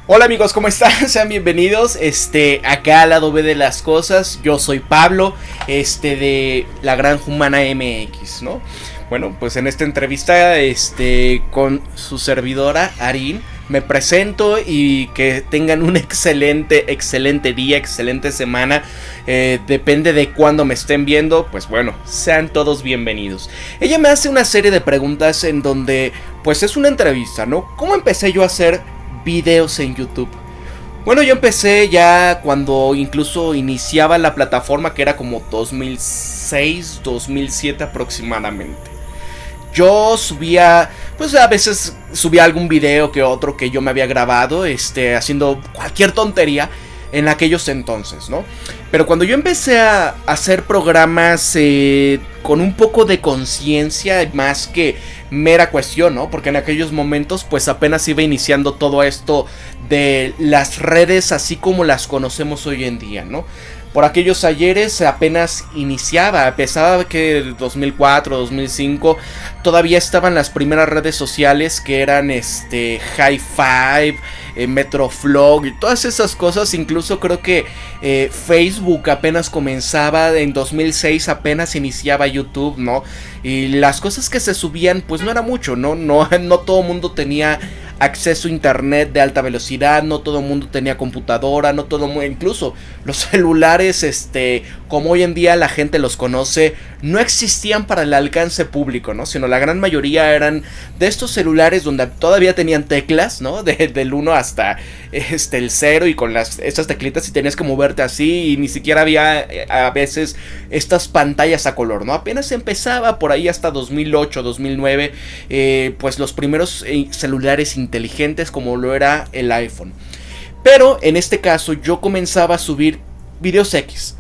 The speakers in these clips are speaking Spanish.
Hola amigos, ¿cómo están? Sean bienvenidos, acá al lado B de las cosas. Yo soy Pablo, de La Gran Humana MX, ¿no? Bueno, pues en esta entrevista, con su servidora, Arin, me presento y que tengan un excelente día, excelente semana. Depende de cuándo me estén viendo, pues bueno, sean todos bienvenidos. Ella me hace una serie de preguntas en donde, pues es una entrevista, ¿no? ¿Cómo empecé yo a hacer videos en YouTube? Bueno, yo empecé ya cuando incluso iniciaba la plataforma, que era como 2006, 2007 aproximadamente. Yo subía, pues a veces subía algún video que otro que yo me había grabado, haciendo cualquier tontería en aquellos entonces, ¿no? Pero cuando yo empecé a hacer programas con un poco de conciencia, más que mera cuestión, ¿no? Porque en aquellos momentos pues apenas iba iniciando todo esto de las redes así como las conocemos hoy en día, ¿no? Por aquellos ayeres apenas iniciaba, pensaba que 2004, 2005 todavía estaban las primeras redes sociales que eran High Five, Metroflog y todas esas cosas. Incluso creo que Facebook apenas comenzaba, en 2006 apenas iniciaba YouTube, ¿no? Y las cosas que se subían pues no era mucho, ¿no? No todo mundo tenía acceso a internet de alta velocidad, no todo el mundo tenía computadora, no todo mundo, incluso los celulares, como hoy en día la gente los conoce, no existían para el alcance público, ¿no? Sino la gran mayoría eran de estos celulares donde todavía tenían teclas, ¿no? Del 1 hasta el 0 y con estas teclitas y tenías que moverte así y ni siquiera había a veces estas pantallas a color, ¿no? Apenas empezaba por ahí hasta 2008, 2009, pues los primeros celulares inteligentes como lo era el iPhone. Pero en este caso yo comenzaba a subir videos X.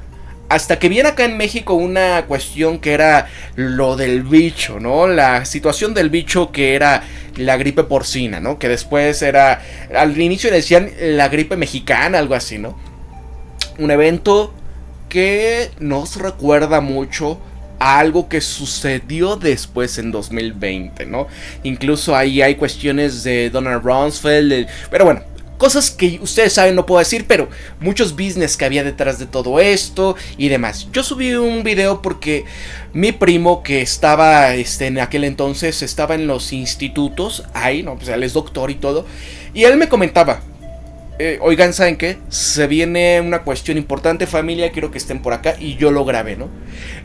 Hasta que viene acá en México una cuestión que era lo del bicho, ¿no? La situación del bicho, que era la gripe porcina, ¿no? Que después era, al inicio decían la gripe mexicana, algo así, ¿no? Un evento que nos recuerda mucho a algo que sucedió después en 2020, ¿no? Incluso ahí hay cuestiones de Donald Rumsfeld, pero bueno, cosas que ustedes saben, no puedo decir, pero muchos business que había detrás de todo esto y demás. Yo subí un video porque mi primo, que estaba en aquel entonces, estaba en los institutos, ahí, ¿no? Pues él es doctor y todo, y él me comentaba, oigan, ¿saben qué? Se viene una cuestión importante, familia, quiero que estén por acá, y yo lo grabé, ¿no?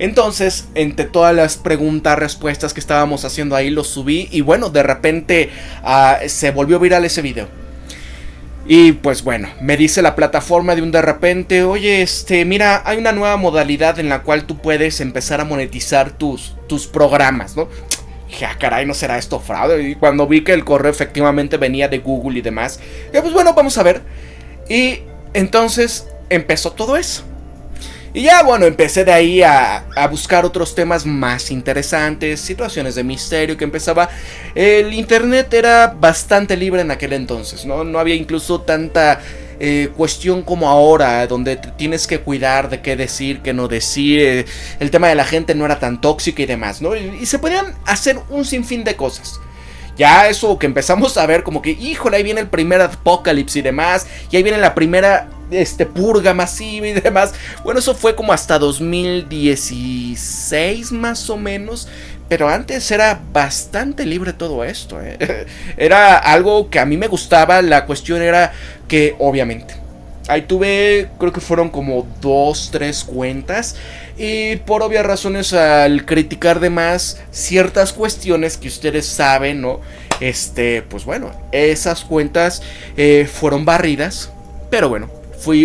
Entonces, entre todas las preguntas, respuestas que estábamos haciendo ahí, lo subí, y bueno, de repente se volvió viral ese video. Y pues bueno, me dice la plataforma de un de repente, oye, mira, hay una nueva modalidad en la cual tú puedes empezar a monetizar tus programas, ¿no? Dije, caray, ¿no será esto fraude? Y cuando vi que el correo efectivamente venía de Google y demás, dije, pues bueno, vamos a ver. Y entonces empezó todo eso. Y ya, bueno, empecé de ahí a buscar otros temas más interesantes, situaciones de misterio que empezaba. El internet era bastante libre en aquel entonces, ¿no? No había incluso tanta cuestión como ahora, donde te tienes que cuidar de qué decir, qué no decir. El tema de la gente no era tan tóxico y demás, ¿no? Y se podían hacer un sinfín de cosas. Ya eso que empezamos a ver como que, híjole, ahí viene el primer apocalipsis y demás, y ahí viene la primera purga masiva y demás. Bueno, eso fue como hasta 2016 más o menos. Pero antes era bastante libre todo esto, ¿eh? Era algo que a mí me gustaba. La cuestión era que, obviamente, ahí tuve, creo que fueron como 2, 3 cuentas. Y por obvias razones, al criticar de más ciertas cuestiones que ustedes saben, ¿no? Pues bueno, esas cuentas fueron barridas. Pero bueno,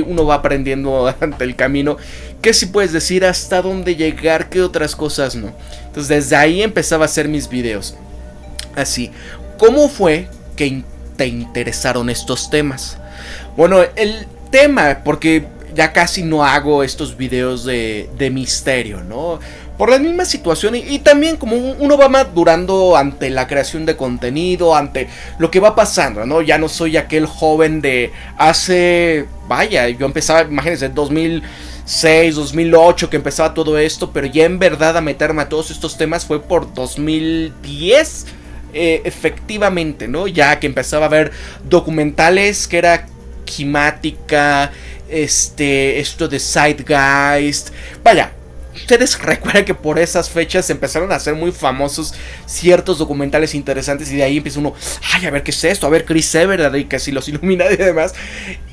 uno va aprendiendo ante el camino. ¿Qué si puedes decir hasta dónde llegar? ¿Qué otras cosas no? Entonces desde ahí empezaba a hacer mis videos. Así, ¿cómo fue que te interesaron estos temas? Bueno, el tema, porque ya casi no hago estos videos de misterio, ¿no? Por la misma situación y también como uno va madurando ante la creación de contenido, ante lo que va pasando, ¿no? Ya no soy aquel joven de hace, vaya, yo empezaba, imagínense, 2006, 2008 que empezaba todo esto, pero ya en verdad a meterme a todos estos temas fue por 2010, efectivamente, ¿no? Ya que empezaba a ver documentales que era Kimática, esto de Zeitgeist, vaya. Ustedes recuerdan que por esas fechas empezaron a ser muy famosos ciertos documentales interesantes y de ahí empieza uno, ay, a ver qué es esto, a ver Chris Evert y que si los Illuminati y demás.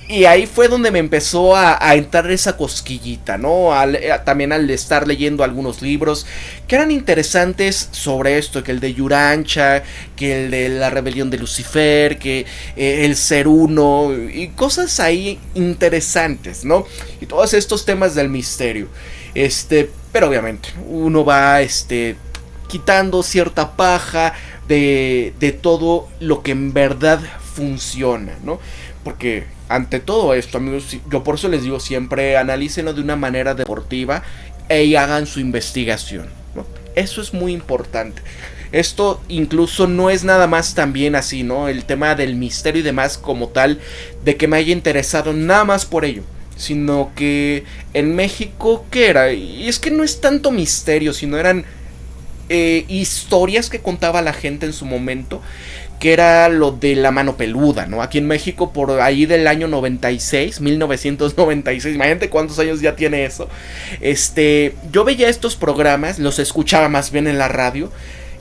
Y ahí fue donde me empezó a entrar esa cosquillita, ¿no? También al estar leyendo algunos libros que eran interesantes sobre esto, que el de Urantia, que el de la rebelión de Lucifer, que el ser uno, y cosas ahí interesantes, ¿no? Y todos estos temas del misterio. Pero obviamente uno va quitando cierta paja de todo lo que en verdad funciona, ¿no? Porque ante todo esto, amigos, yo por eso les digo siempre, analícenlo de una manera deportiva y hagan su investigación, ¿no? Eso es muy importante. Esto incluso no es nada más también así, ¿no? El tema del misterio y demás como tal, de que me haya interesado nada más por ello. Sino que en México, ¿qué era? Y es que no es tanto misterio, sino eran historias que contaba la gente en su momento, que era lo de la mano peluda, ¿no? Aquí en México, por ahí del año 96, 1996, imagínate cuántos años ya tiene eso. Yo veía estos programas, los escuchaba más bien en la radio,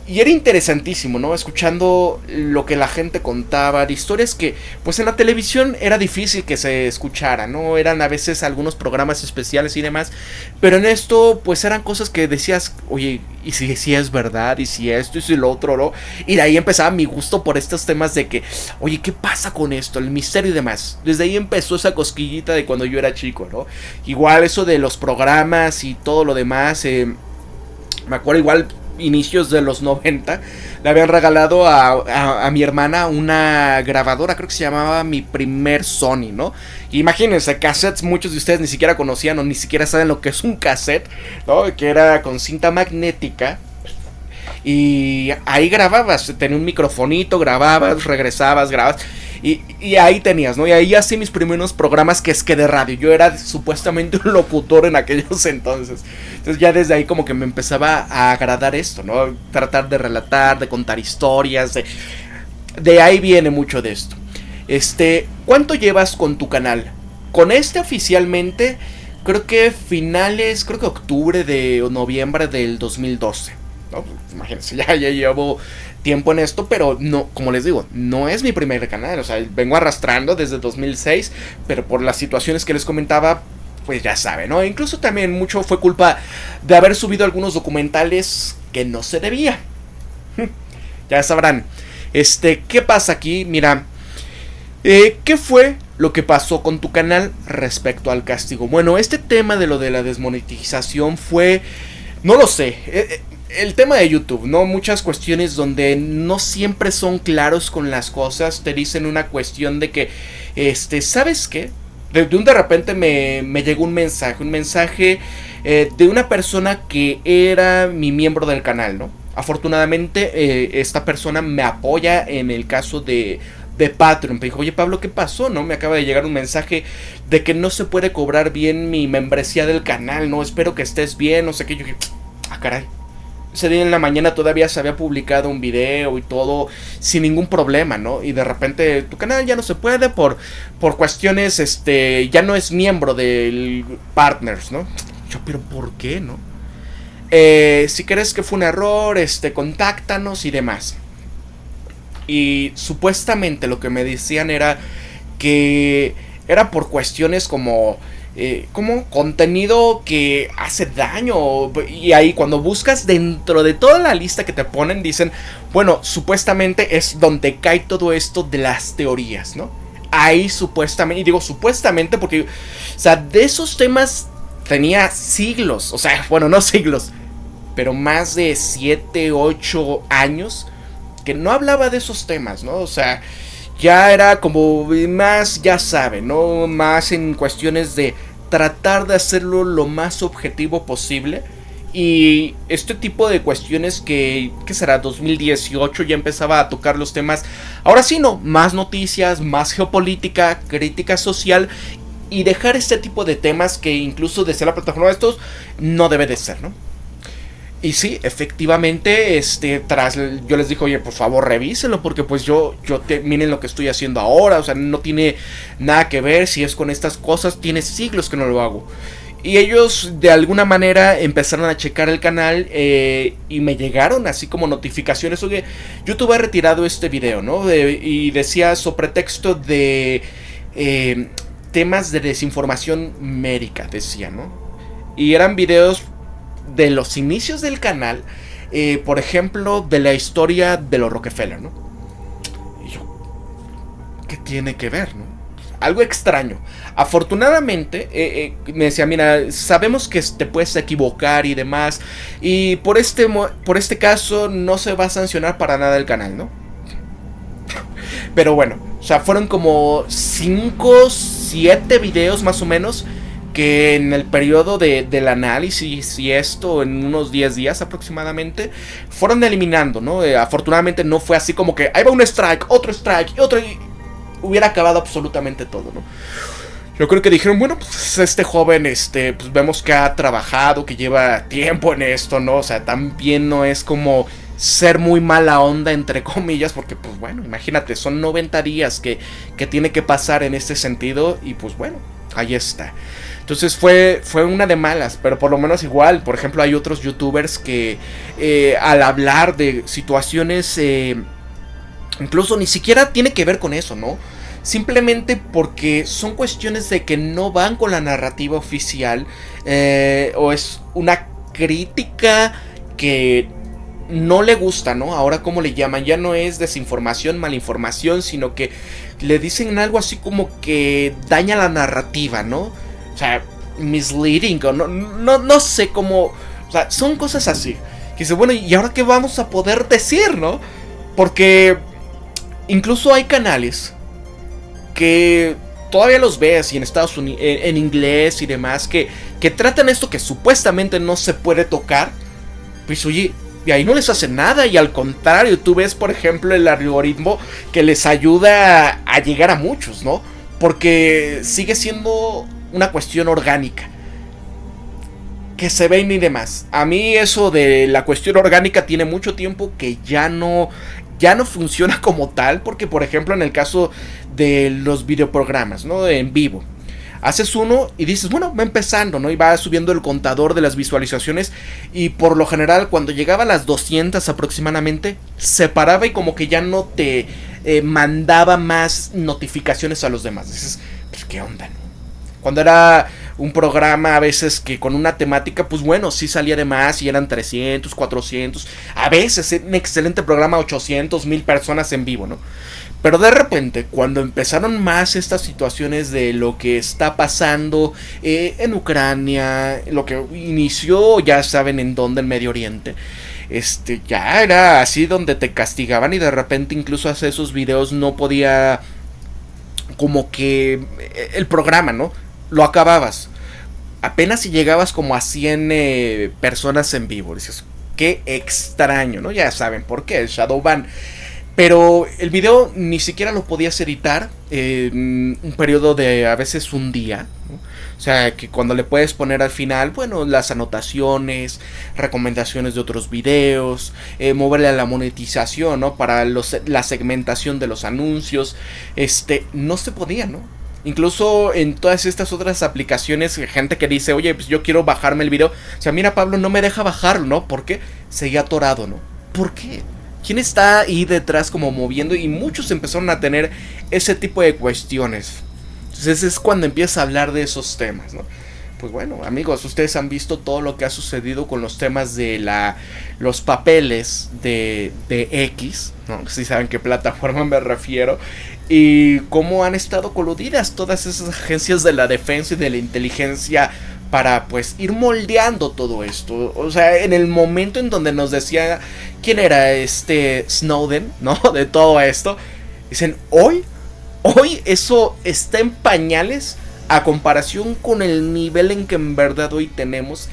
y era interesantísimo, ¿no? Escuchando lo que la gente contaba, de historias que, pues en la televisión era difícil que se escuchara, ¿no? Eran a veces algunos programas especiales y demás, pero en esto, pues eran cosas que decías, oye, y si es verdad, y si esto, y si lo otro, ¿no? Y de ahí empezaba mi gusto por estos temas de que, oye, ¿qué pasa con esto? El misterio y demás. Desde ahí empezó esa cosquillita de cuando yo era chico, ¿no? Igual eso de los programas y todo lo demás, me acuerdo igual inicios de los 90, le habían regalado a mi hermana una grabadora, creo que se llamaba Mi Primer Sony, ¿no? Imagínense, cassettes, muchos de ustedes ni siquiera conocían o ni siquiera saben lo que es un cassette, ¿no? Que era con cinta magnética. Y ahí grababas, tenía un microfonito, grababas, regresabas, grababas. Y ahí tenías, ¿no? Y ahí hacía mis primeros programas que es que de radio. Yo era supuestamente un locutor en aquellos entonces. Entonces ya desde ahí como que me empezaba a agradar esto, ¿no? Tratar de relatar, de contar historias. De ahí viene mucho de esto. ¿Cuánto llevas con tu canal? Con oficialmente, creo que octubre de noviembre del 2012. ¿No? Imagínense, ya llevo tiempo en esto, pero no, como les digo, no es mi primer canal, o sea, vengo arrastrando desde 2006, pero por las situaciones que les comentaba, pues ya saben, ¿no? Incluso también mucho fue culpa de haber subido algunos documentales que no se debía. Ya sabrán. ¿Qué pasa aquí? Mira, ¿qué fue lo que pasó con tu canal respecto al castigo? Bueno, este tema de lo de la desmonetización fue, no lo sé, el tema de YouTube, ¿no? Muchas cuestiones donde no siempre son claros con las cosas. Te dicen una cuestión de que, ¿sabes qué? De repente me llegó un mensaje de una persona que era mi miembro del canal, ¿no? Afortunadamente, esta persona me apoya en el caso de Patreon. Me dijo, oye Pablo, ¿qué pasó? ¿No? Me acaba de llegar un mensaje de que no se puede cobrar bien mi membresía del canal, ¿no? Espero que estés bien, no sé qué. Yo dije, caray. Ese día en la mañana todavía se había publicado un video y todo sin ningún problema, ¿no? Y de repente tu canal ya no se puede por cuestiones, ya no es miembro del partners, ¿no? Yo, pero ¿por qué, no? Si crees que fue un error, contáctanos y demás. Y supuestamente lo que me decían era que era por cuestiones como contenido que hace daño. Y ahí cuando buscas dentro de toda la lista que te ponen, dicen, bueno, supuestamente es donde cae todo esto de las teorías, ¿no? Ahí supuestamente, y digo supuestamente porque, o sea, de esos temas tenía siglos, o sea, bueno, no siglos, pero más de 7, 8 años que no hablaba de esos temas, ¿no? O sea, ya era como más, ya saben, ¿no? Más en cuestiones de tratar de hacerlo lo más objetivo posible. Y este tipo de cuestiones ¿qué será? 2018 ya empezaba a tocar los temas. Ahora sí, no, más noticias, más geopolítica, crítica social. Y dejar este tipo de temas que incluso desde la plataforma de estos no debe de ser, ¿no? Y sí, efectivamente, yo les dije, oye, por favor, revísenlo, porque pues miren lo que estoy haciendo ahora, o sea, no tiene nada que ver, si es con estas cosas, tiene siglos que no lo hago. Y ellos de alguna manera empezaron a checar el canal y me llegaron así como notificaciones. Oye, YouTube ha retirado este video, ¿no? Y decía sobre pretexto de temas de desinformación médica, decía, ¿no? Y eran videos de los inicios del canal, por ejemplo, de la historia de los Rockefeller, ¿no? Y yo, ¿qué tiene que ver, no? Algo extraño. Afortunadamente, me decía, mira, sabemos que te puedes equivocar y demás, y por este caso no se va a sancionar para nada el canal, ¿no? Pero bueno, o sea, fueron como 5, 7 videos más o menos que en el periodo del análisis y esto, en unos 10 días aproximadamente, fueron eliminando, ¿no? Afortunadamente no fue así como que ahí va un strike, otro strike y otro, y hubiera acabado absolutamente todo, ¿no? Yo creo que dijeron, bueno, pues este joven, pues vemos que ha trabajado, que lleva tiempo en esto, ¿no? O sea, también no es como ser muy mala onda, entre comillas, porque pues bueno, imagínate, son 90 días que tiene que pasar en este sentido y pues bueno, ahí está. Entonces fue una de malas, pero por lo menos igual, por ejemplo, hay otros youtubers que al hablar de situaciones, incluso ni siquiera tiene que ver con eso, ¿no? Simplemente porque son cuestiones de que no van con la narrativa oficial, o es una crítica que no le gusta, ¿no? Ahora, ¿cómo le llaman? Ya no es desinformación, malinformación, sino que le dicen algo así como que daña la narrativa, ¿no? O sea, misleading, o no sé cómo. O sea, son cosas así. Que dice, bueno, ¿y ahora qué vamos a poder decir, no? Porque incluso hay canales que todavía los ves y en Estados Unidos, en inglés y demás, que tratan esto que supuestamente no se puede tocar. Pues oye, y ahí no les hace nada, y al contrario, tú ves, por ejemplo, el algoritmo que les ayuda a llegar a muchos, ¿no? Porque sigue siendo una cuestión orgánica que se ven y demás. A mí eso de la cuestión orgánica tiene mucho tiempo que ya no funciona como tal, porque por ejemplo en el caso de los videoprogramas, ¿no? En vivo, haces uno y dices, bueno, va empezando, ¿no? Y va subiendo el contador de las visualizaciones, y por lo general cuando llegaba a las 200 aproximadamente, se paraba y como que ya no te mandaba más notificaciones a los demás. Dices, pues qué onda, ¿no? Cuando era un programa a veces que con una temática, pues bueno, sí salía de más y eran 300, 400, a veces un excelente programa, 800, 1000 personas en vivo, ¿no? Pero de repente, cuando empezaron más estas situaciones de lo que está pasando en Ucrania, lo que inició, ya saben en dónde, en Medio Oriente, ya era así donde te castigaban, y de repente incluso hacer esos videos no podía, como que el programa, ¿no? Lo acababas. Apenas si llegabas como a 100 personas en vivo. Dices, qué extraño, ¿no? Ya saben por qué, el Shadowban. Pero el video ni siquiera lo podías editar un periodo de a veces un día, ¿no? O sea, que cuando le puedes poner al final, bueno, las anotaciones, recomendaciones de otros videos, moverle a la monetización, ¿no? Para la segmentación de los anuncios, no se podía, ¿no? Incluso en todas estas otras aplicaciones, gente que dice, oye, pues yo quiero bajarme el video. O sea, mira, Pablo, no me deja bajarlo, ¿no? ¿Por qué? Seguía atorado, ¿no? ¿Por qué? ¿Quién está ahí detrás como moviendo? Y muchos empezaron a tener ese tipo de cuestiones. Entonces es cuando empieza a hablar de esos temas, ¿no? Pues bueno, amigos, ustedes han visto todo lo que ha sucedido con los temas de los papeles de X, ¿no? Si saben qué plataforma me refiero. Y cómo han estado coludidas todas esas agencias de la defensa y de la inteligencia para pues ir moldeando todo esto. O sea, en el momento en donde nos decía quién era Snowden, ¿no? De todo esto, dicen, hoy eso está en pañales a comparación con el nivel en que en verdad hoy tenemos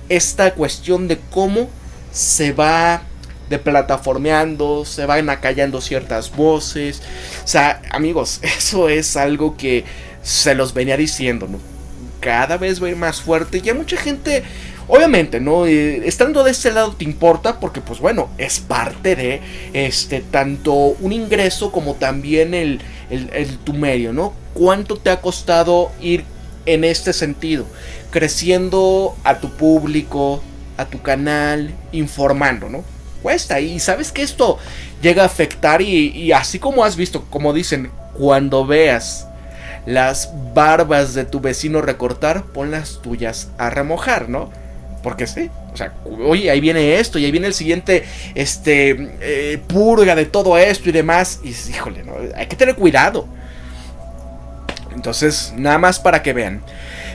esta cuestión de cómo se va deplataformeando, se van acallando ciertas voces. O sea, amigos, eso es algo que se los venía diciendo, ¿no? Cada vez va a ir más fuerte. Ya mucha gente, Obviamente, ¿no? Estando de este lado te importa porque, pues bueno, es parte de tanto un ingreso como también tu medio, ¿no? ¿Cuánto te ha costado ir en este sentido? Creciendo a tu público, a tu canal, informando, ¿no? Cuesta, y sabes que esto llega a afectar y así como has visto, como dicen, cuando veas las barbas de tu vecino recortar, pon las tuyas a remojar, ¿no? Porque sí, o sea, oye, ahí viene esto y ahí viene el siguiente, purga de todo esto y demás. Y híjole, ¿no? Hay que tener cuidado. Entonces, nada más para que vean.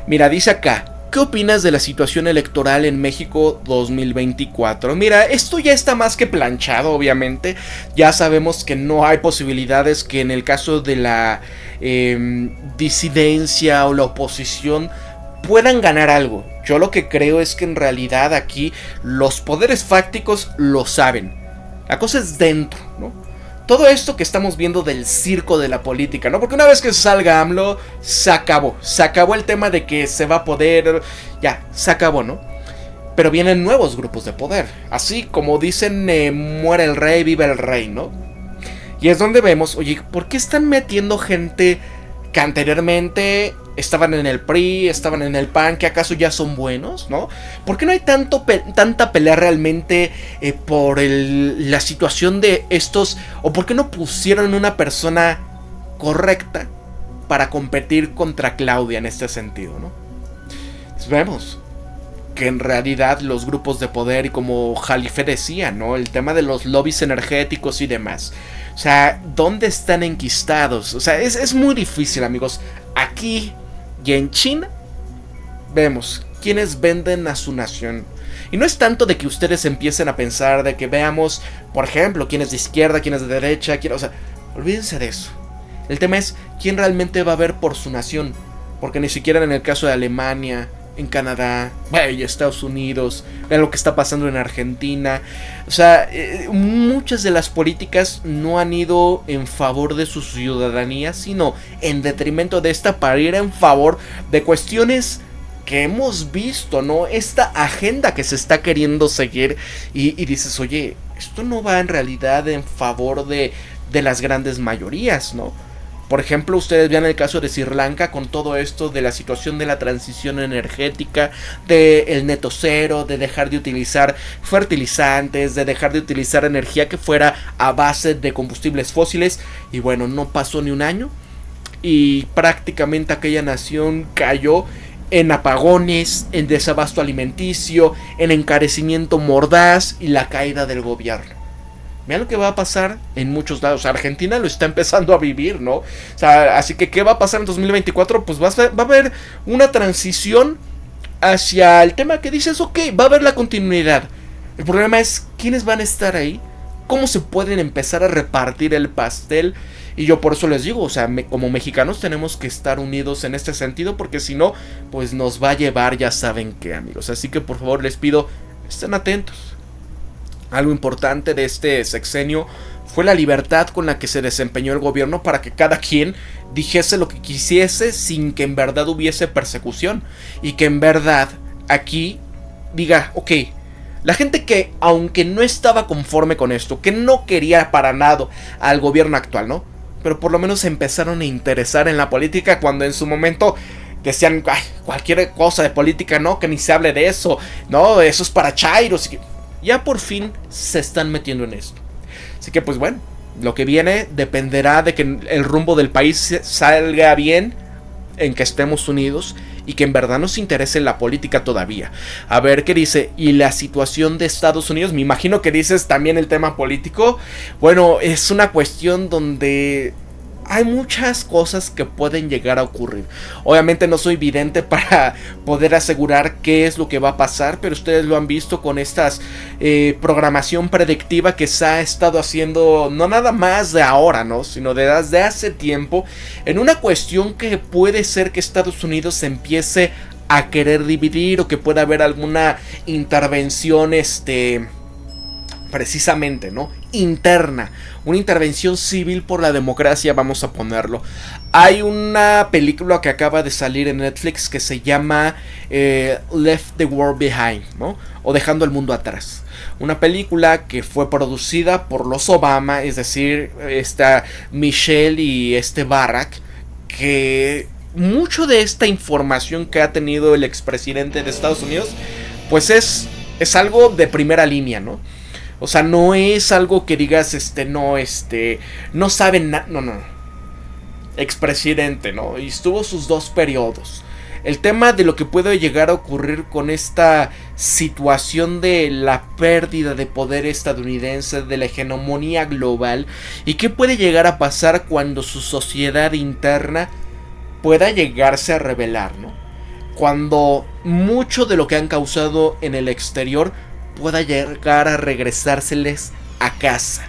Mira, dice acá, ¿qué opinas de la situación electoral en México 2024? Mira, esto ya está más que planchado, obviamente. Ya sabemos que no hay posibilidades que en el caso de la disidencia o la oposición puedan ganar algo. Yo lo que creo es que en realidad aquí los poderes fácticos lo saben. La cosa es dentro, ¿no? Todo esto que estamos viendo del circo de la política, ¿no? Porque una vez que salga AMLO, se acabó. Se acabó el tema de que se va a poder. Ya, se acabó, ¿no? Pero vienen nuevos grupos de poder. Así como dicen, muere el rey, vive el rey, ¿no? Y es donde vemos, oye, ¿por qué están metiendo gente que anteriormente estaban en el PRI, estaban en el PAN, que acaso ya son buenos, ¿no? ¿Por qué no hay tanta pelea realmente por la situación de estos? ¿O por qué no pusieron una persona correcta para competir contra Claudia en este sentido, ¿no? Pues vemos que en realidad los grupos de poder, y como Jalife decía, ¿no? El tema de los lobbies energéticos y demás. O sea, ¿dónde están enquistados? O sea, es muy difícil, amigos. Aquí y en China vemos quienes venden a su nación. Y no es tanto de que ustedes empiecen a pensar de que veamos, por ejemplo, quién es de izquierda, quién es de derecha, o sea, olvídense de eso. El tema es quién realmente va a ver por su nación. Porque ni siquiera en el caso de Alemania, en Canadá, y Estados Unidos, vean lo que está pasando en Argentina. O sea, muchas de las políticas no han ido en favor de su ciudadanía, sino en detrimento de esta, para ir en favor de cuestiones que hemos visto, ¿no? Esta agenda que se está queriendo seguir y dices, oye, esto no va en realidad en favor de las grandes mayorías, ¿no? Por ejemplo, ustedes vean el caso de Sri Lanka con todo esto de la situación de la transición energética, del neto cero, de dejar de utilizar fertilizantes, de dejar de utilizar energía que fuera a base de combustibles fósiles. Y bueno, no pasó ni un año y prácticamente aquella nación cayó en apagones, en desabasto alimenticio, en encarecimiento mordaz y la caída del gobierno. Vean lo que va a pasar en muchos lados. Argentina lo está empezando a vivir, ¿no? O sea, así que ¿qué va a pasar en 2024? Pues va a haber una transición hacia el tema que dices, ok, va a haber la continuidad. El problema es quiénes van a estar ahí, cómo se pueden empezar a repartir el pastel. Y yo por eso les digo, o sea, como mexicanos tenemos que estar unidos en este sentido, porque si no, pues nos va a llevar, ya saben qué, amigos. Así que por favor les pido, estén atentos. Algo importante de este sexenio fue la libertad con la que se desempeñó el gobierno para que cada quien dijese lo que quisiese sin que en verdad hubiese persecución. Y que en verdad aquí diga, ok, la gente que aunque no estaba conforme con esto, que no quería para nada al gobierno actual, ¿no? Pero por lo menos se empezaron a interesar en la política cuando en su momento decían, ay, cualquier cosa de política, no, que ni se hable de eso, no, eso es para chairos. Ya por fin se están metiendo en esto. Así que pues bueno, lo que viene dependerá de que el rumbo del país salga bien, en que estemos unidos y que en verdad nos interese la política todavía. A ver qué dice. Y la situación de Estados Unidos, me imagino que dices también el tema político. Bueno, es una cuestión donde hay muchas cosas que pueden llegar a ocurrir. Obviamente no soy vidente para poder asegurar qué es lo que va a pasar, pero ustedes lo han visto con estas programación predictiva que se ha estado haciendo, no nada más de ahora, ¿no? Sino desde hace tiempo, en una cuestión que puede ser que Estados Unidos se empiece a querer dividir, o que pueda haber alguna intervención precisamente, ¿no? Interna, una intervención civil por la democracia, vamos a ponerlo. Hay una película que acaba de salir en Netflix que se llama Left the World Behind, ¿no? O Dejando el Mundo Atrás. Una película que fue producida por los Obama, es decir, esta Michelle y Barack, que mucho de esta información que ha tenido el expresidente de Estados Unidos, pues es algo de primera línea, ¿no? O sea, no es algo que digas, no saben nada, no. Expresidente, ¿no? Y estuvo sus 2 periodos. El tema de lo que puede llegar a ocurrir con esta situación de la pérdida de poder estadounidense, de la hegemonía global, y qué puede llegar a pasar cuando su sociedad interna pueda llegarse a revelar, ¿no? Cuando mucho de lo que han causado en el exterior pueda llegar a regresárseles a casa.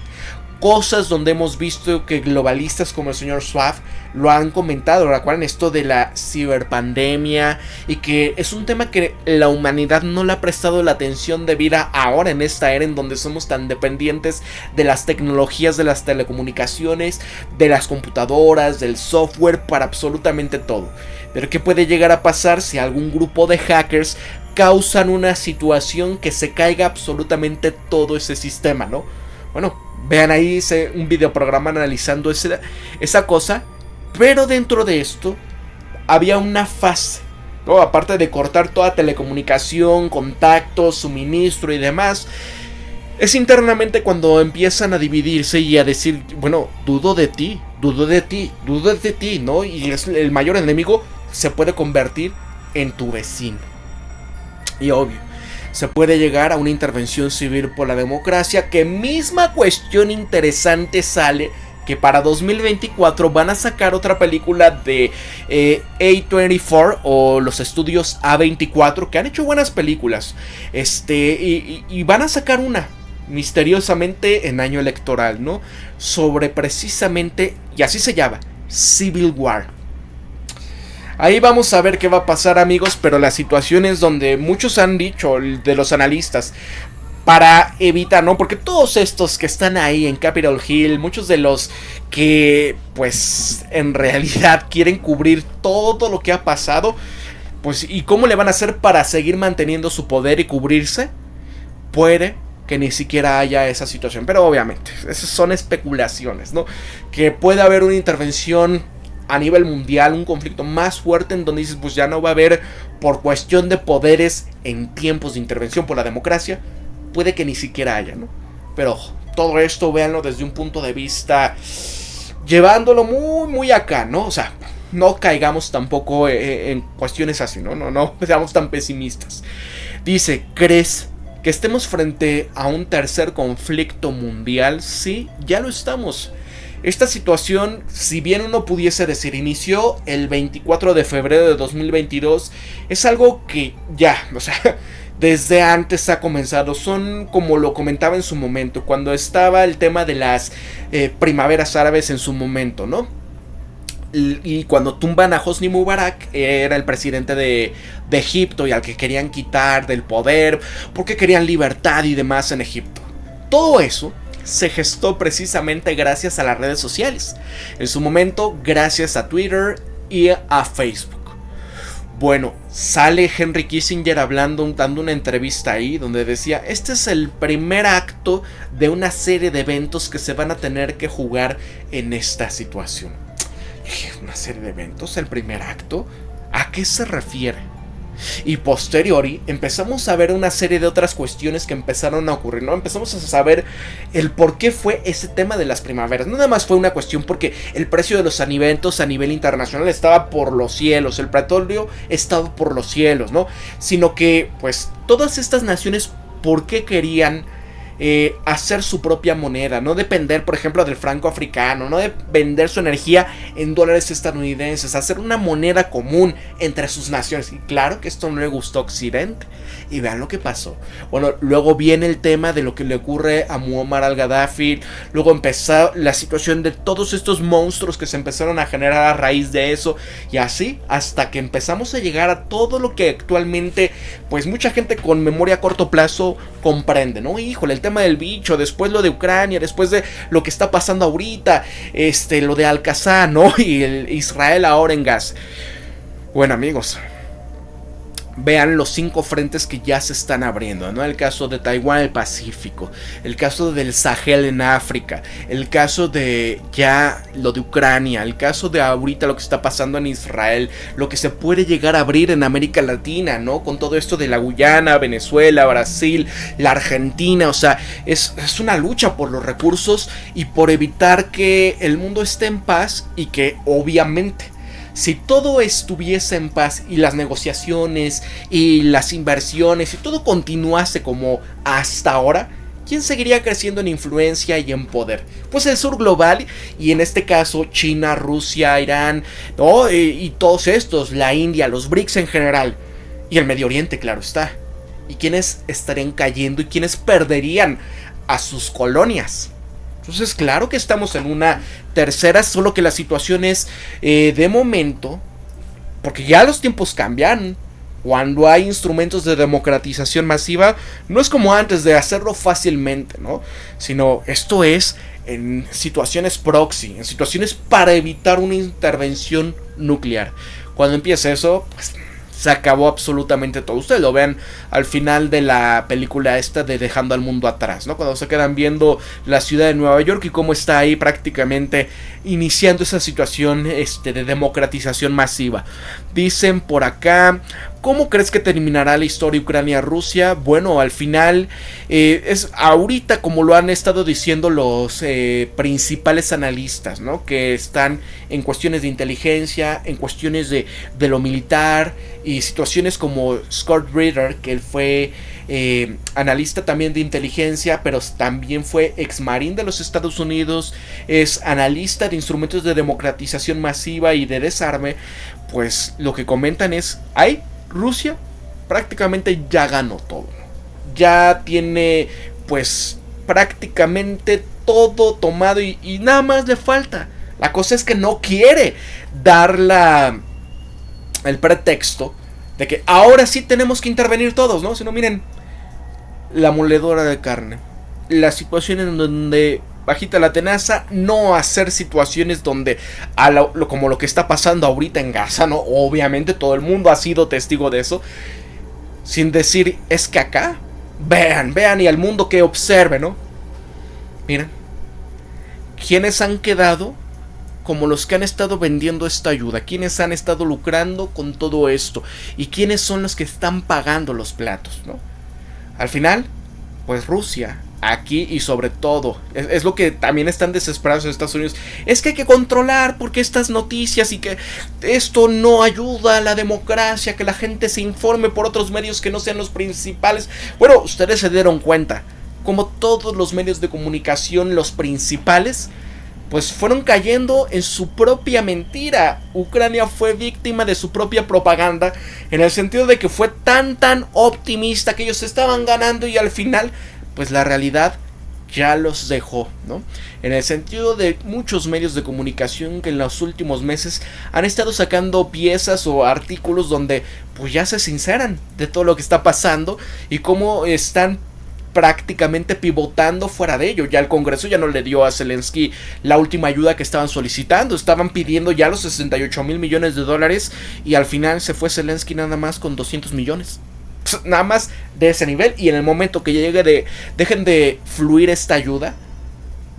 Cosas donde hemos visto que globalistas como el señor Schwab lo han comentado, recuerdan esto de la ciberpandemia, y que es un tema que la humanidad no le ha prestado la atención debida ahora en esta era en donde somos tan dependientes de las tecnologías, de las telecomunicaciones, de las computadoras, del software para absolutamente todo. Pero ¿qué puede llegar a pasar si algún grupo de hackers causan una situación que se caiga absolutamente todo ese sistema, ¿no? Bueno, vean ahí un videoprograma analizando esa cosa. Pero dentro de esto había una fase, ¿no? Aparte de cortar toda telecomunicación, contactos, suministro y demás, es internamente cuando empiezan a dividirse y a decir, bueno, dudo de ti, ¿no? Y es el mayor enemigo, se puede convertir en tu vecino. Y obvio, se puede llegar a una intervención civil por la democracia, que misma cuestión interesante sale que para 2024 van a sacar otra película de A24 o los estudios A24, que han hecho buenas películas, y van a sacar una misteriosamente en año electoral, ¿no? Sobre precisamente, y así se llama, Civil War. Ahí vamos a ver qué va a pasar, amigos, pero la situación es donde muchos han dicho, de los analistas, para evitar, ¿no? Porque todos estos que están ahí en Capitol Hill, muchos de los que, pues, en realidad quieren cubrir todo lo que ha pasado, pues, ¿y cómo le van a hacer para seguir manteniendo su poder y cubrirse? Puede que ni siquiera haya esa situación, pero obviamente, esas son especulaciones, ¿no? Que puede haber una intervención a nivel mundial, un conflicto más fuerte en donde dices, pues ya no va a haber, por cuestión de poderes en tiempos de intervención por la democracia, puede que ni siquiera haya, ¿no? Pero ojo, todo esto véanlo desde un punto de vista, llevándolo muy, muy acá, ¿no? O sea, no caigamos tampoco en cuestiones así, ¿no? No seamos tan pesimistas. Dice, ¿crees que estemos frente a un tercer conflicto mundial? Sí, ya lo estamos. Esta situación, si bien uno pudiese decir, inició el 24 de febrero de 2022, es algo que ya, o sea, desde antes ha comenzado. Son como lo comentaba en su momento, cuando estaba el tema de las primaveras árabes en su momento, ¿no? Y cuando tumban a Hosni Mubarak, era el presidente de Egipto y al que querían quitar del poder porque querían libertad y demás en Egipto. Todo eso se gestó precisamente gracias a las redes sociales. En su momento, gracias a Twitter y a Facebook. Bueno, sale Henry Kissinger dando una entrevista ahí donde decía, este es el primer acto de una serie de eventos que se van a tener que jugar en esta situación. ¿Una serie de eventos? ¿El primer acto? ¿A qué se refiere? Y posteriori empezamos a ver una serie de otras cuestiones que empezaron a ocurrir, ¿no? Empezamos a saber el por qué fue ese tema de las primaveras. No nada más fue una cuestión porque el precio de los alimentos a nivel internacional estaba por los cielos, el petróleo estaba por los cielos, ¿no? Sino que, pues, todas estas naciones, ¿por qué querían hacer su propia moneda? No depender, por ejemplo, del franco africano, no de vender su energía en dólares estadounidenses, hacer una moneda común entre sus naciones. Y claro que esto no le gustó a Occidente. Y vean lo que pasó. Bueno, luego viene el tema de lo que le ocurre a Muammar al-Gaddafi. Luego empezó la situación de todos estos monstruos que se empezaron a generar a raíz de eso. Y así hasta que empezamos a llegar a todo lo que actualmente, pues mucha gente con memoria a corto plazo comprende, ¿no? Híjole, el tema del bicho, después lo de Ucrania, después de lo que está pasando ahorita, lo de Al-Qassam, ¿no? Y el Israel ahora en Gaza. Bueno, amigos, vean los 5 frentes que ya se están abriendo, ¿no? El caso de Taiwán, el Pacífico, el caso del Sahel en África, el caso de ya lo de Ucrania, el caso de ahorita lo que está pasando en Israel, lo que se puede llegar a abrir en América Latina, ¿no? Con todo esto de la Guyana, Venezuela, Brasil, la Argentina, o sea, es una lucha por los recursos y por evitar que el mundo esté en paz y que obviamente, si todo estuviese en paz y las negociaciones y las inversiones y todo continuase como hasta ahora, ¿quién seguiría creciendo en influencia y en poder? Pues el sur global, y en este caso China, Rusia, Irán, ¿no? Y todos estos, la India, los BRICS en general, y el Medio Oriente, claro está. ¿Y quiénes estarían cayendo y quiénes perderían a sus colonias? Entonces, claro que estamos en una tercera, solo que la situación es de momento, porque ya los tiempos cambian. Cuando hay instrumentos de democratización masiva, no es como antes de hacerlo fácilmente, ¿no? Sino esto es en situaciones proxy, en situaciones para evitar una intervención nuclear. Cuando empieza eso, pues se acabó absolutamente todo. Ustedes lo ven al final de la película esta de Dejando al Mundo Atrás, ¿no? Cuando se quedan viendo la ciudad de Nueva York y cómo está ahí prácticamente iniciando esa situación de democratización masiva. Dicen por acá, ¿cómo crees que terminará la historia Ucrania-Rusia? Bueno, al final es ahorita como lo han estado diciendo los principales analistas, ¿no? Que están en cuestiones de inteligencia, en cuestiones de lo militar y situaciones como Scott Ritter, que él fue analista también de inteligencia, pero también fue ex marín de los Estados Unidos, es analista de instrumentos de democratización masiva y de desarme. Pues lo que comentan es, Rusia prácticamente ya ganó todo, ya tiene pues prácticamente todo tomado y nada más le falta. La cosa es que no quiere dar el pretexto de que ahora sí tenemos que intervenir todos, ¿no? Sino miren, la moledora de carne, la situación en donde bajita la tenaza, no hacer situaciones donde como lo que está pasando ahorita en Gaza, ¿no? Obviamente todo el mundo ha sido testigo de eso, sin decir, es que acá, vean y al mundo que observe, ¿no? Miren, ¿quiénes han quedado como los que han estado vendiendo esta ayuda? ¿Quiénes han estado lucrando con todo esto? ¿Y quiénes son los que están pagando los platos, ¿no? Al final, pues Rusia, aquí y sobre todo, es lo que también están desesperados en Estados Unidos, es que hay que controlar porque estas noticias y que esto no ayuda a la democracia, que la gente se informe por otros medios que no sean los principales. Bueno, ustedes se dieron cuenta, como todos los medios de comunicación, los principales, pues fueron cayendo en su propia mentira. Ucrania fue víctima de su propia propaganda, en el sentido de que fue tan optimista que ellos estaban ganando y al final pues la realidad ya los dejó, ¿no? En el sentido de muchos medios de comunicación que en los últimos meses han estado sacando piezas o artículos donde pues ya se sinceran de todo lo que está pasando y cómo están prácticamente pivotando fuera de ello. Ya el Congreso ya no le dio a Zelensky la última ayuda que estaban solicitando, estaban pidiendo ya los 68 mil millones de dólares y al final se fue Zelensky nada más con 200 millones. Nada más de ese nivel, y en el momento que dejen de fluir esta ayuda,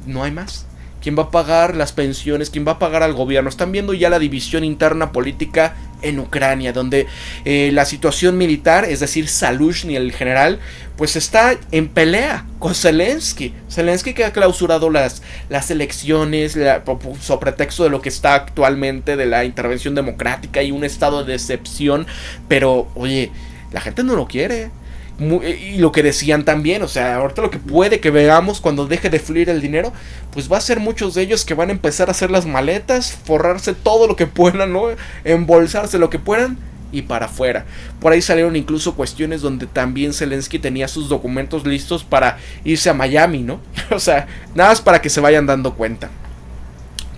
no hay más. ¿Quién va a pagar las pensiones? ¿Quién va a pagar al gobierno? Están viendo ya la división interna política en Ucrania, donde la situación militar, es decir, Zaluzhny, el general, pues está en pelea con Zelensky. Zelensky que ha clausurado las elecciones sobre pretexto de lo que está actualmente, de la intervención democrática y un estado de decepción. Pero, oye, la gente no lo quiere. Y lo que decían también, o sea, ahorita lo que puede que veamos cuando deje de fluir el dinero, pues va a ser muchos de ellos que van a empezar a hacer las maletas, forrarse todo lo que puedan, ¿no? Embolsarse lo que puedan y para afuera. Por ahí salieron incluso cuestiones donde también Zelensky tenía sus documentos listos para irse a Miami, ¿no? O sea, nada más para que se vayan dando cuenta.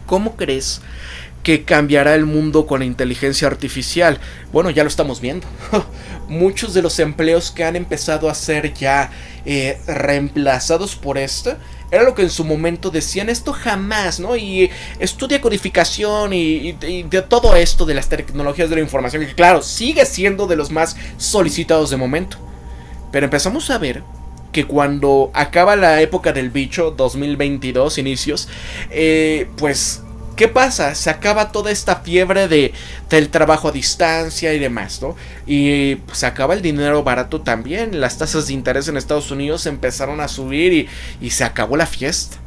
¿Cómo crees que cambiará el mundo con la inteligencia artificial. Bueno, ya lo estamos viendo. Muchos de los empleos que han empezado a ser ya reemplazados por esto, era lo que en su momento decían, esto jamás, ¿no? Y estudia codificación y de todo esto de las tecnologías de la información, que claro, sigue siendo de los más solicitados de momento. Pero empezamos a ver que cuando acaba la época del bicho, 2022, inicios, pues, ¿qué pasa? Se acaba toda esta fiebre del trabajo a distancia y demás, ¿no? Y pues, se acaba el dinero barato también. Las tasas de interés en Estados Unidos empezaron a subir y se acabó la fiesta.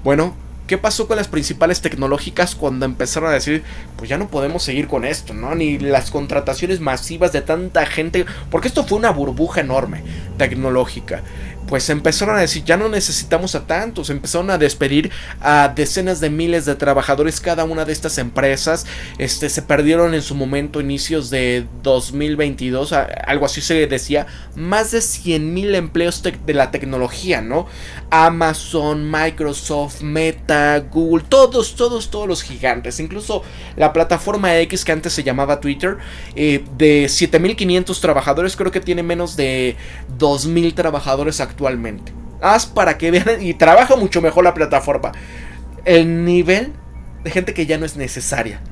Bueno, ¿qué pasó con las principales tecnológicas cuando empezaron a decir, pues ya no podemos seguir con esto, ¿no? Ni las contrataciones masivas de tanta gente, porque esto fue una burbuja enorme tecnológica. Pues empezaron a decir, ya no necesitamos a tantos, empezaron a despedir a decenas de miles de trabajadores cada una de estas empresas. Se perdieron en su momento, inicios de 2022, algo así se decía, más de 100,000 empleos de la tecnología, ¿no? Amazon, Microsoft, Meta, Google, todos los gigantes, incluso la plataforma X que antes se llamaba Twitter, de 7,500 trabajadores, creo que tiene menos de 2,000 trabajadores actualmente. Haz para que vean, y trabaja mucho mejor la plataforma. El nivel de gente que ya no es necesaria.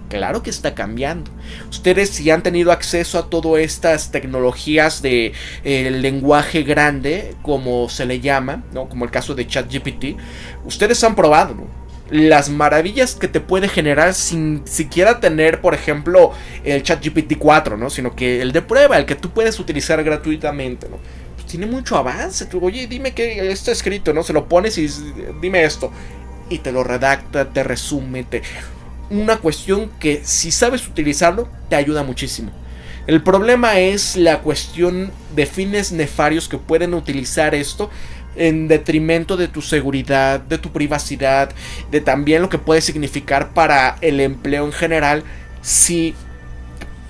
Claro que está cambiando. Ustedes, si han tenido acceso a todas estas tecnologías de lenguaje grande, como se le llama, ¿no? Como el caso de ChatGPT, ustedes han probado, ¿no? Las maravillas que te puede generar sin siquiera tener, por ejemplo, el ChatGPT 4, ¿no? Sino que el de prueba, el que tú puedes utilizar gratuitamente, ¿no? Pues tiene mucho avance. Tú, oye, dime qué está escrito, ¿no? Se lo pones y dime esto. Y te lo redacta, te resume, una cuestión que si sabes utilizarlo, te ayuda muchísimo. El problema es la cuestión de fines nefarios que pueden utilizar esto en detrimento de tu seguridad, de tu privacidad, de también lo que puede significar para el empleo en general si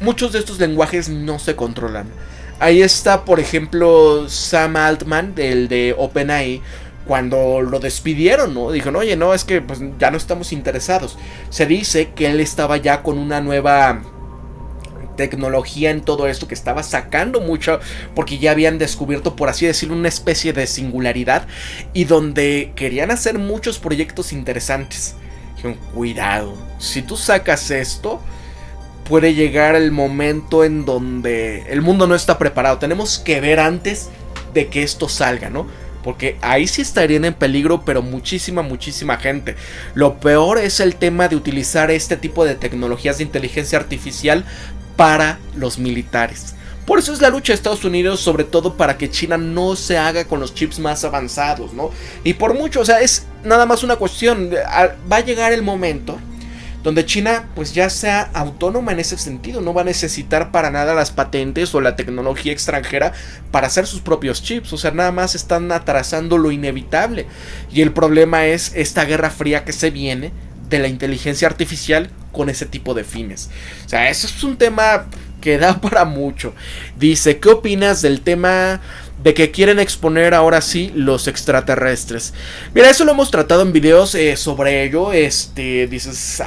muchos de estos lenguajes no se controlan. Ahí está, por ejemplo, Sam Altman, del de OpenAI, cuando lo despidieron, ¿no? Dijeron, oye, no, es que pues, ya no estamos interesados. Se dice que él estaba ya con una nueva tecnología en todo esto, que estaba sacando mucho, porque ya habían descubierto, por así decirlo, una especie de singularidad, y donde querían hacer muchos proyectos interesantes. Dijeron, cuidado, si tú sacas esto, puede llegar el momento en donde el mundo no está preparado. Tenemos que ver antes de que esto salga, ¿no? Porque ahí sí estarían en peligro, pero muchísima gente. Lo peor es el tema de utilizar este tipo de tecnologías de inteligencia artificial para los militares. Por eso es la lucha de Estados Unidos, sobre todo para que China no se haga con los chips más avanzados, ¿no? Y por mucho, o sea, es nada más una cuestión. Va a llegar el momento donde China pues ya sea autónoma en ese sentido, no va a necesitar para nada las patentes o la tecnología extranjera para hacer sus propios chips. O sea, nada más están atrasando lo inevitable. Y el problema es esta guerra fría que se viene de la inteligencia artificial con ese tipo de fines. O sea, eso es un tema que da para mucho. Dice, ¿qué opinas del tema de que quieren exponer ahora sí los extraterrestres? Mira, eso lo hemos tratado en videos sobre ello. Dices,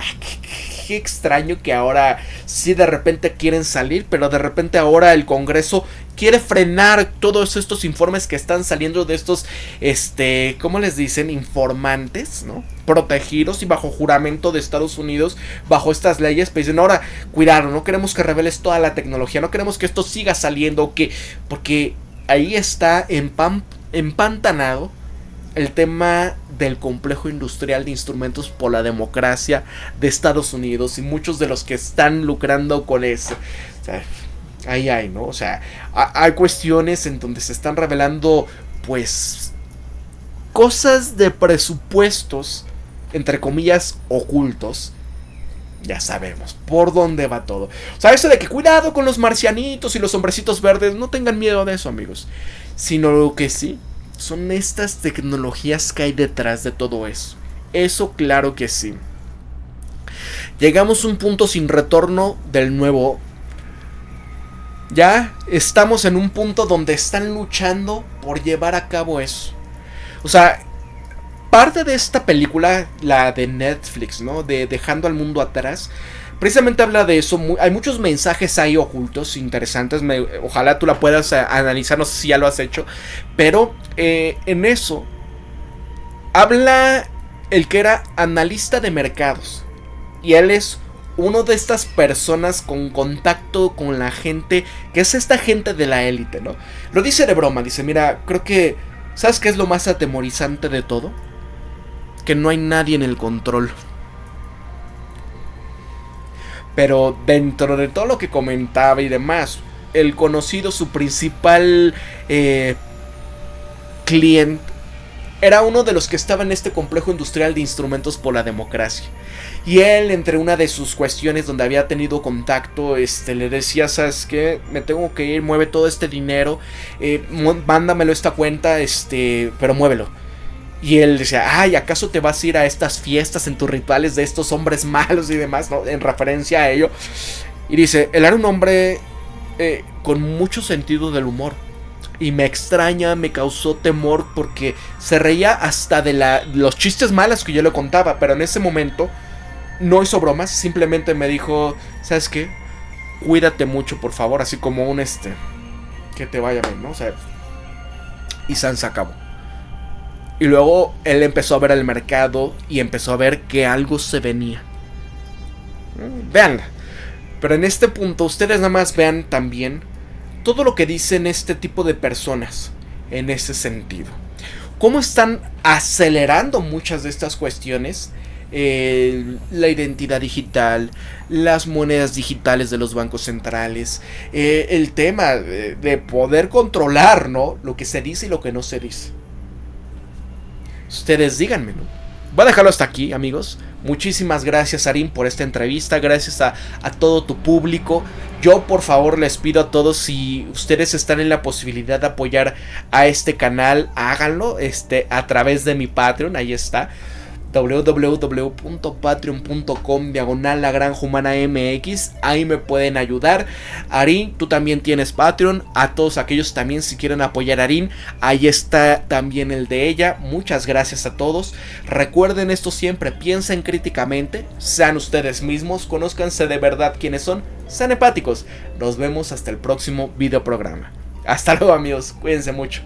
qué extraño que ahora sí de repente quieren salir, pero de repente ahora el Congreso quiere frenar todos estos informes que están saliendo de estos, ¿cómo les dicen? Informantes, ¿no? Protegidos y bajo juramento de Estados Unidos, bajo estas leyes, pues dicen, ahora, cuidado, no queremos que reveles toda la tecnología, no queremos que esto siga saliendo, porque ahí está empantanado el tema del complejo industrial de instrumentos por la democracia de Estados Unidos y muchos de los que están lucrando con eso. O sea, ahí hay, ¿no? O sea, hay cuestiones en donde se están revelando, pues, cosas de presupuestos, entre comillas, ocultos. Ya sabemos por dónde va todo. O sea, eso de que cuidado con los marcianitos y los hombrecitos verdes, no tengan miedo de eso, amigos. Sino lo que sí son estas tecnologías que hay detrás de todo eso. Eso claro que sí. Llegamos a un punto sin retorno del nuevo. Ya estamos en un punto donde están luchando por llevar a cabo eso. O sea, parte de esta película, la de Netflix, ¿no? De Dejando al Mundo Atrás, precisamente habla de eso. Hay muchos mensajes ahí ocultos, interesantes. Ojalá tú la puedas analizar, no sé si ya lo has hecho. Pero en eso habla el que era analista de mercados. Y él es uno de estas personas con contacto con la gente, que es esta gente de la élite, ¿no? Lo dice de broma, dice, mira, creo que, ¿sabes qué es lo más atemorizante de todo? Que no hay nadie en el control. Pero dentro de todo lo que comentaba y demás, el conocido, su principal cliente, era uno de los que estaba en este complejo industrial de Instrumentos por la Democracia. Y él, entre una de sus cuestiones donde había tenido contacto, le decía, ¿sabes qué? Me tengo que ir, mueve todo este dinero, mándamelo a esta cuenta, pero muévelo. Y él decía, ay, ¿acaso te vas a ir a estas fiestas en tus rituales de estos hombres malos y demás, ¿no? En referencia a ello. Y dice, él era un hombre con mucho sentido del humor. Y me extraña, me causó temor porque se reía hasta de los chistes malos que yo le contaba. Pero en ese momento no hizo bromas, simplemente me dijo, ¿sabes qué? Cuídate mucho, por favor, así como un que te vaya bien, ¿no? O sea, y se acabó. Y luego él empezó a ver el mercado y empezó a ver que algo se venía. Veanla. Pero en este punto ustedes nada más vean también todo lo que dicen este tipo de personas en ese sentido. Cómo están acelerando muchas de estas cuestiones. La identidad digital, las monedas digitales de los bancos centrales, el tema de poder controlar, ¿no? Lo que se dice y lo que no se dice. Ustedes díganme, ¿no? Voy a dejarlo hasta aquí, amigos. Muchísimas gracias, Arin, por esta entrevista. Gracias a todo tu público. Yo, por favor, les pido a todos, si ustedes están en la posibilidad de apoyar a este canal, háganlo a través de mi Patreon. Ahí está, www.patreon.com/LaGranjaHumanaMX. Ahí me pueden ayudar. Arin, tú también tienes Patreon. A todos aquellos también, si quieren apoyar a Arin, ahí está también el de ella. Muchas gracias a todos. Recuerden esto siempre, piensen críticamente, sean ustedes mismos, conózcanse de verdad quiénes son, sean empáticos. Nos vemos hasta el próximo video programa. Hasta luego, amigos, cuídense mucho.